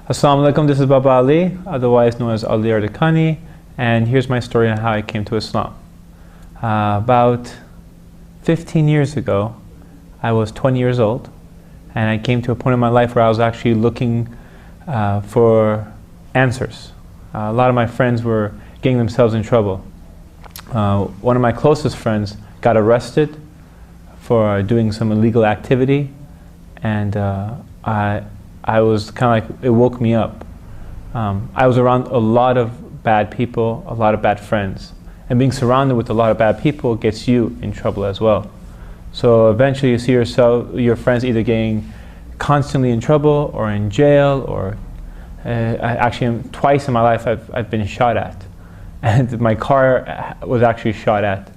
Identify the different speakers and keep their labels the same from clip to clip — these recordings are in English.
Speaker 1: Assalamu alaikum, this is Baba Ali, otherwise known as Ali Ardakani, and here's my story on how I came to Islam. About 15 years ago, I was 20 years old, and I came to a point in my life where I was actually looking for answers. A lot of my friends were getting themselves in trouble. One of my closest friends got arrested for doing some illegal activity, and I was kind of like, it woke me up. I was around a lot of bad people, a lot of bad friends. And being surrounded with a lot of bad people gets you in trouble as well. So eventually you see your friends either getting constantly in trouble or in jail, or twice in my life I've been shot at. And my car was actually shot at.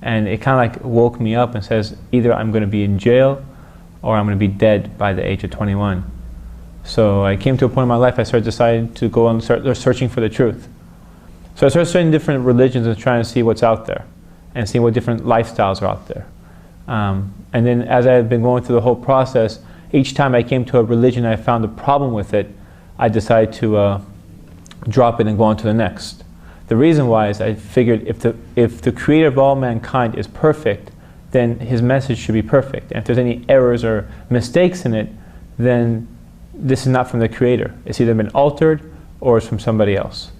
Speaker 1: And it kind of like woke me up and says, either I'm going to be in jail or I'm going to be dead by the age of 21. So I came to a point in my life I decided to go and start searching for the truth. So I started studying different religions and trying to see what's out there and see what different lifestyles are out there. And then as I had been going through the whole process, each time I came to a religion and I found a problem with it, I decided to drop it and go on to the next. The reason why is I figured if the creator of all mankind is perfect, then his message should be perfect. And if there's any errors or mistakes in it, then this is not from the creator. It's either been altered or it's from somebody else.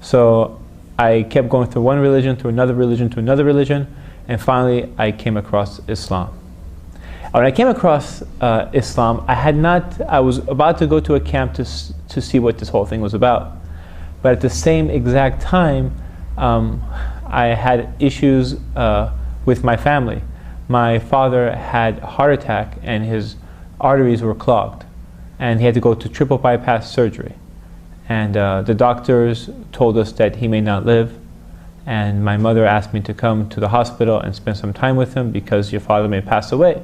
Speaker 1: So I kept going through one religion, to another religion, to another religion, and finally I came across Islam. When I came across Islam, I was about to go to a camp to see what this whole thing was about. But at the same exact time, I had issues with my family. My father had a heart attack and his arteries were clogged, and he had to go to triple bypass surgery. And the doctors told us that he may not live, and my mother asked me to come to the hospital and spend some time with him because your father may pass away.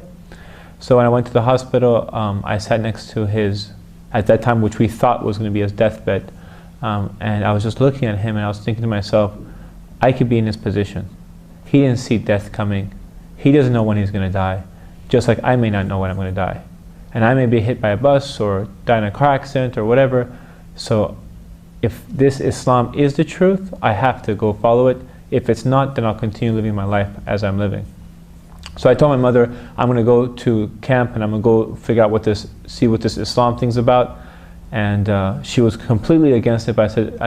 Speaker 1: So when I went to the hospital, I sat next to his, at that time, which we thought was going to be his deathbed, and I was just looking at him and I was thinking to myself, I could be in his position. He didn't see death coming. He doesn't know when he's going to die, just like I may not know when I'm going to die. And I may be hit by a bus or die in a car accident or whatever. So if this Islam is the truth, I have to go follow it. If it's not, then I'll continue living my life as I'm living. So I told my mother, I'm going to go to camp and I'm going to go figure out see what this Islam thing's about. And she was completely against it, but I said,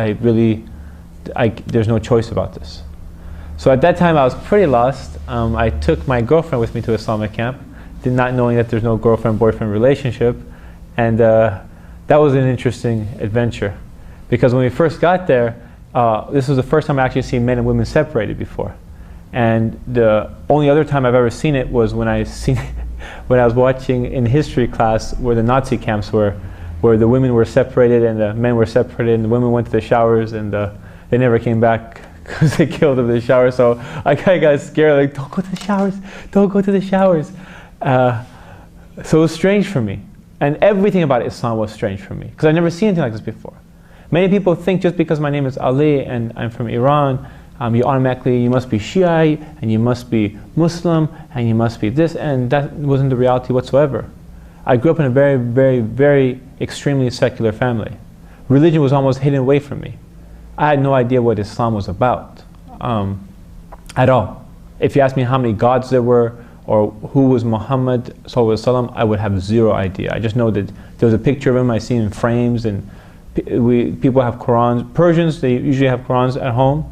Speaker 1: there's no choice about this. So at that time I was pretty lost. I took my girlfriend with me to Islamic camp, not knowing that there's no girlfriend-boyfriend relationship. And that was an interesting adventure. Because when we first got there, this was the first time I actually seen men and women separated before. And the only other time I've ever seen it was when I was watching in history class where the Nazi camps were, where the women were separated and the men were separated, and the women went to the showers and they never came back because they killed them in the shower. So I kind of got scared, like, don't go to the showers, don't go to the showers. So it was strange for me. And everything about Islam was strange for me, because I'd never seen anything like this before. Many people think just because my name is Ali and I'm from Iran, you must be Shiite, and you must be Muslim, and you must be this, and that wasn't the reality whatsoever. I grew up in a very, very, very extremely secular family. Religion was almost hidden away from me. I had no idea what Islam was about, at all. If you asked me how many gods there were, or who was Muhammad sallallahu alaihi wasallam, I would have zero idea. I just know that there was a picture of him I seen in frames, and people have Qurans. Persians, they usually have Qurans at home,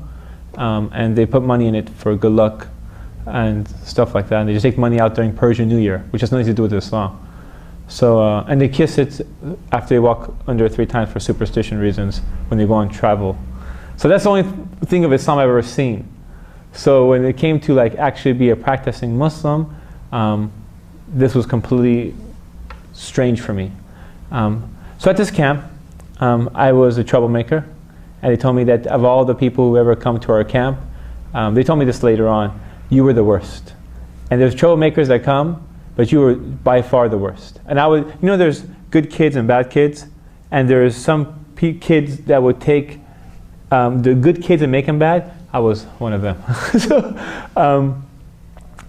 Speaker 1: and they put money in it for good luck and stuff like that. And they just take money out during Persian New Year, which has nothing to do with Islam. So, and they kiss it after they walk under it 3 times for superstition reasons when they go on travel. So that's the only thing of Islam I've ever seen. So when it came to like actually be a practicing Muslim, this was completely strange for me. So at this camp, I was a troublemaker, and they told me that of all the people who ever come to our camp, they told me this later on, you were the worst. And there's troublemakers that come, but you were by far the worst. And I would, there's good kids and bad kids, and there's some kids that would take the good kids and make them bad. I was one of them. So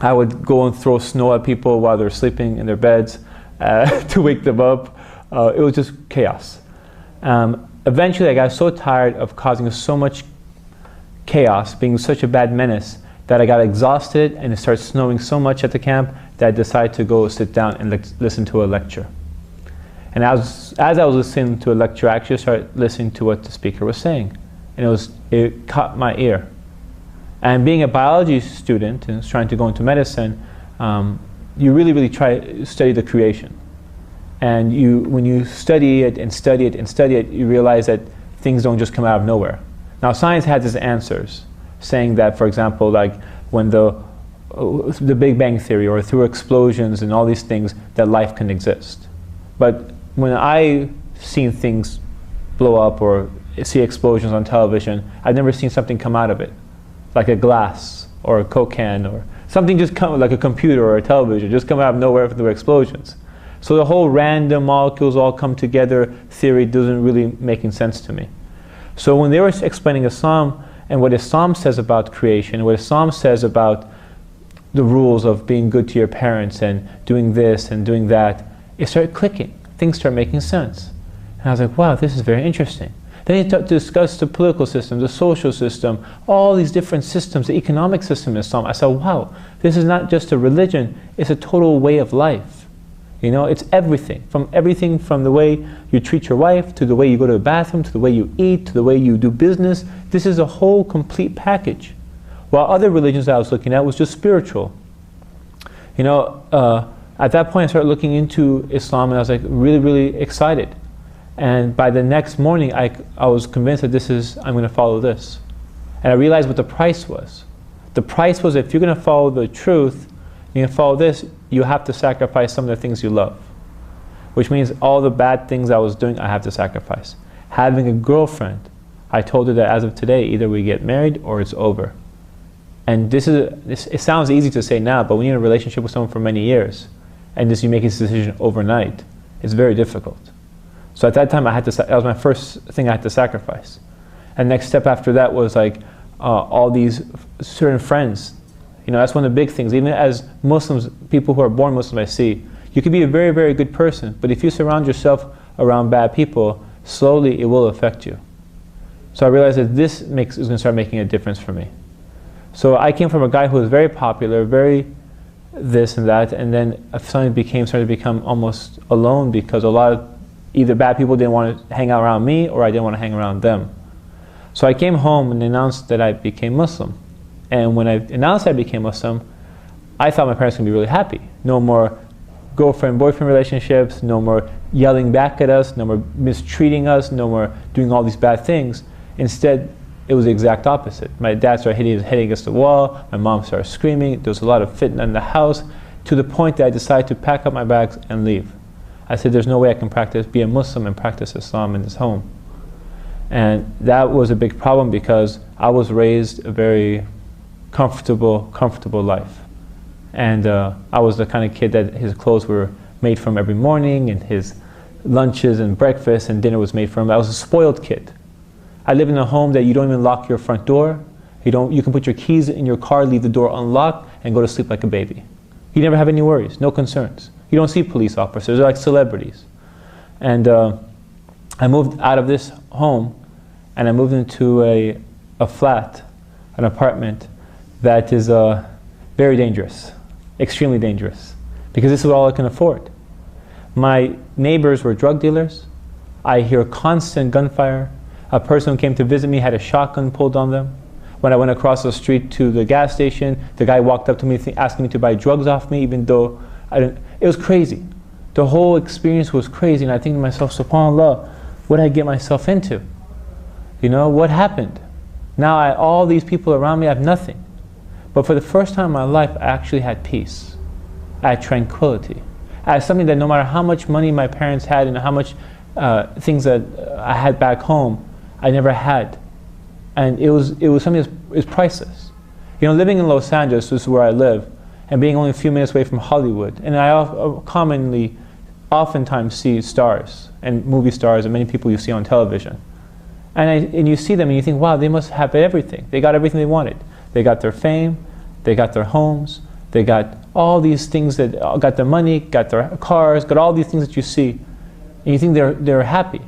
Speaker 1: I would go and throw snow at people while they're sleeping in their beds to wake them up. It was just chaos. Eventually I got so tired of causing so much chaos, being such a bad menace, that I got exhausted, and it started snowing so much at the camp that I decided to go sit down and listen to a lecture. And as I was listening to a lecture, I actually started listening to what the speaker was saying. And it caught my ear. And being a biology student and trying to go into medicine, you really try to study the creation. And when you study it and study it and study it, you realize that things don't just come out of nowhere. Now science has its answers, saying that, for example, like when the Big Bang Theory, or through explosions and all these things, that life can exist. But when I've seen things blow up or see explosions on television, I've never seen something come out of it, like a glass or a Coke can or something just come, like a computer or a television, just come out of nowhere from the explosions. So the whole random molecules all come together theory doesn't really making sense to me. So when they were explaining Islam and what Islam says about creation, what Islam says about the rules of being good to your parents and doing this and doing that, it started clicking. Things started making sense. And I was like, wow, this is very interesting. Then he discussed the political system, the social system, all these different systems, the economic system in Islam. I said, wow, this is not just a religion, it's a total way of life. You know, it's everything from the way you treat your wife, to the way you go to the bathroom, to the way you eat, to the way you do business. This is a whole complete package. While other religions that I was looking at was just spiritual. You know, at that point I started looking into Islam and I was like really excited. And by the next morning I was convinced that I'm going to follow this. And I realized what the price was. The price was, if you're going to follow the truth, you're going to follow this, you have to sacrifice some of the things you love. Which means all the bad things I was doing, I have to sacrifice. Having a girlfriend, I told her that as of today, either we get married or it's over. And it sounds easy to say now, but when you're in a relationship with someone for many years, and you make this decision overnight, it's very difficult. So at that time, that was my first thing I had to sacrifice. And next step after that was like all these certain friends. You know, that's one of the big things. Even as Muslims, people who are born Muslim, I see, you can be a very good person, but if you surround yourself around bad people, slowly it will affect you. So I realized that this is going to start making a difference for me. So I came from a guy who was very popular, very this and that, and then I started to become almost alone, because a lot of either bad people didn't want to hang out around me, or I didn't want to hang around them. So I came home and announced that I became Muslim. And when I announced I became Muslim, I thought my parents were going to be really happy. No more girlfriend-boyfriend relationships, no more yelling back at us, no more mistreating us, no more doing all these bad things. Instead, it was the exact opposite. My dad started hitting his head against the wall, my mom started screaming, there was a lot of fitna in the house, to the point that I decided to pack up my bags and leave. I said, there's no way I can be a Muslim and practice Islam in this home. And that was a big problem, because I was raised a very comfortable life. And I was the kind of kid that his clothes were made from every morning, and his lunches and breakfast and dinner was made from. I was a spoiled kid. I live in a home that you don't even lock your front door. You can put your keys in your car, leave the door unlocked, and go to sleep like a baby. You never have any worries, no concerns. You don't see police officers, they're like celebrities. And I moved out of this home, and I moved into a flat, an apartment, that is very dangerous, extremely dangerous, because this is all I can afford. My neighbors were drug dealers. I hear constant gunfire. A person who came to visit me had a shotgun pulled on them. When I went across the street to the gas station, the guy walked up to me asking me to buy drugs off me, even though I didn't. It was crazy. The whole experience was crazy, and I think to myself, subhanAllah, what did I get myself into? You know, what happened? Now all these people around me, I have nothing. But for the first time in my life, I actually had peace. I had tranquility. I had something that no matter how much money my parents had and how much things that I had back home, I never had. And it was something that is priceless. You know, living in Los Angeles, this is where I live, and being only a few minutes away from Hollywood, and I oftentimes see stars and movie stars and many people you see on television. And you see them and you think, wow, they must have everything. They got everything they wanted. They got their fame, they got their homes, they got all these things, that got their money, got their cars, got all these things that you see, and you think they're happy.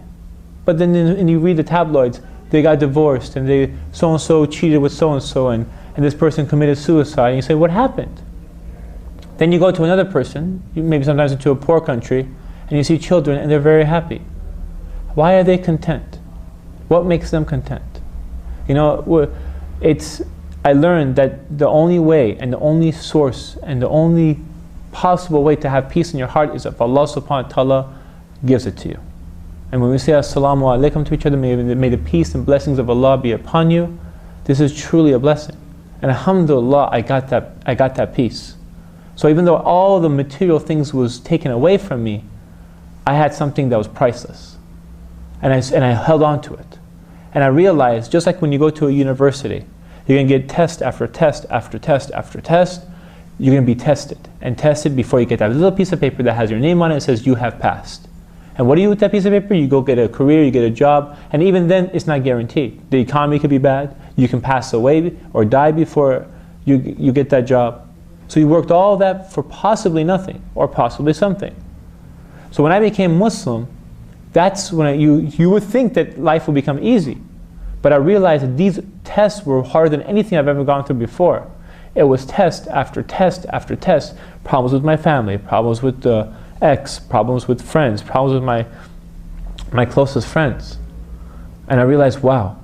Speaker 1: But then and you read the tabloids, they got divorced, and they so-and-so cheated with so-and-so, and this person committed suicide, and you say, what happened? Then you go to another person, maybe sometimes into a poor country, and you see children, and they're very happy. Why are they content? What makes them content? You know, I learned that the only way, and the only source, and the only possible way to have peace in your heart is if Allah subhanahu wa ta'ala gives it to you. And when we say Assalamu alaikum to each other, may the peace and blessings of Allah be upon you, this is truly a blessing. And alhamdulillah, I got that peace. So even though all the material things was taken away from me, I had something that was priceless. And I held on to it. And I realized, just like when you go to a university, you're going to get test after test after test after test, you're going to be tested and tested before you get that little piece of paper that has your name on it and says you have passed. And what do you do with that piece of paper? You go get a career, you get a job, and even then it's not guaranteed. The economy could be bad, you can pass away or die before you get that job. So you worked all that for possibly nothing or possibly something. So when I became Muslim, that's when you would think that life would become easy. But I realized that these tests were harder than anything I've ever gone through before. It was test after test after test. Problems with my family, problems with the ex, problems with friends, problems with my closest friends. And I realized, wow,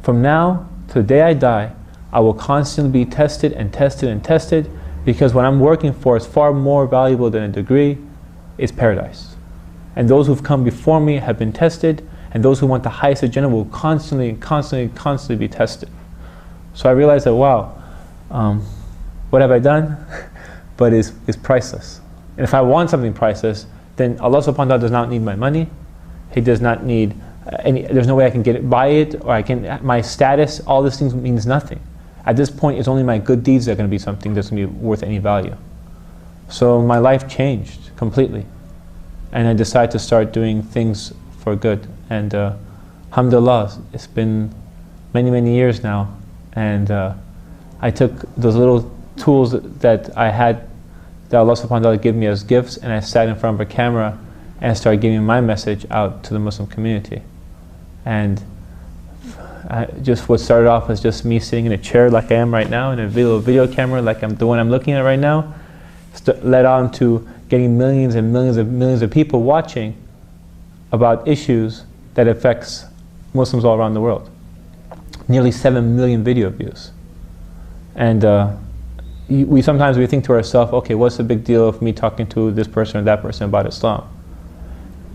Speaker 1: from now to the day I die, I will constantly be tested and tested and tested, because what I'm working for is far more valuable than a degree, is paradise. And those who've come before me have been tested, and those who want the highest agenda will constantly be tested. So I realized that, wow, what have I done? But it's priceless. And if I want something priceless, then Allah subhanahu wa ta'ala does not need my money. He does not need there's no way I can buy it, or my status, all these things means nothing. At this point, it's only my good deeds that are going to be something that's going to be worth any value. So my life changed completely. And I decided to start doing things for good. And alhamdulillah, it's been many, many years now. And I took those little tools that I had, that Allah subhanahu wa ta'ala gave me as gifts, and I sat in front of a camera and started giving my message out to the Muslim community. And what started off as just me sitting in a chair like I am right now, in a video camera like the one I'm looking at right now, led on to getting millions and millions and millions of people watching about issues that affects Muslims all around the world. Nearly 7 million video views. And sometimes we think to ourselves, okay, what's the big deal of me talking to this person or that person about Islam?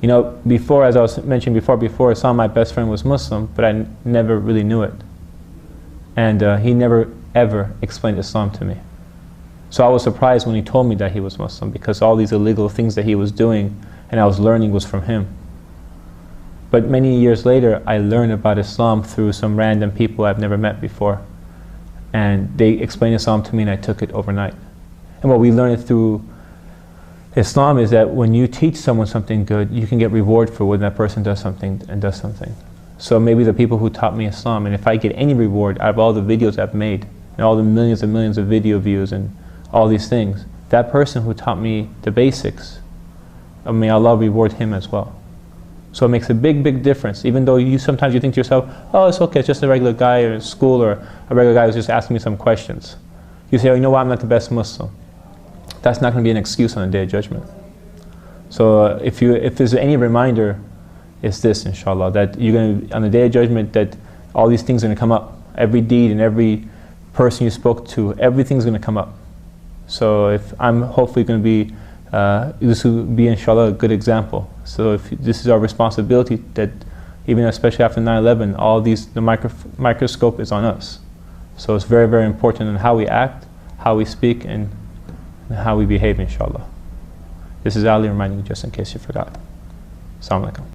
Speaker 1: You know, before, as I was mentioning before Islam, my best friend was Muslim, but I never really knew it. And he never ever explained Islam to me. So I was surprised when he told me that he was Muslim, because all these illegal things that he was doing and I was learning was from him. But many years later, I learned about Islam through some random people I've never met before. And they explained Islam to me, and I took it overnight. And what we learned through Islam is that when you teach someone something good, you can get reward for when that person does something and does something. So maybe the people who taught me Islam, and if I get any reward out of all the videos I've made, and all the millions and millions of video views and all these things, that person who taught me the basics, may Allah reward him as well. So it makes a big, big difference. Even though sometimes you think to yourself, oh, it's okay, it's just a regular guy in school, or a regular guy who's just asking me some questions. You say, oh, you know what, I'm not the best Muslim. That's not going to be an excuse on the Day of Judgment. So if there's any reminder, it's this, inshallah, that you're going to, on the Day of Judgment, that all these things are going to come up. Every deed and every person you spoke to, everything's going to come up. So if I'm hopefully going to be, this will be, inshallah, a good example. So if this is our responsibility, that even especially after 9/11, all these, the microscope is on us. So it's very, very important in how we act, how we speak, and how we behave, inshallah. This is Ali reminding you, just in case you forgot. Assalamu alaikum.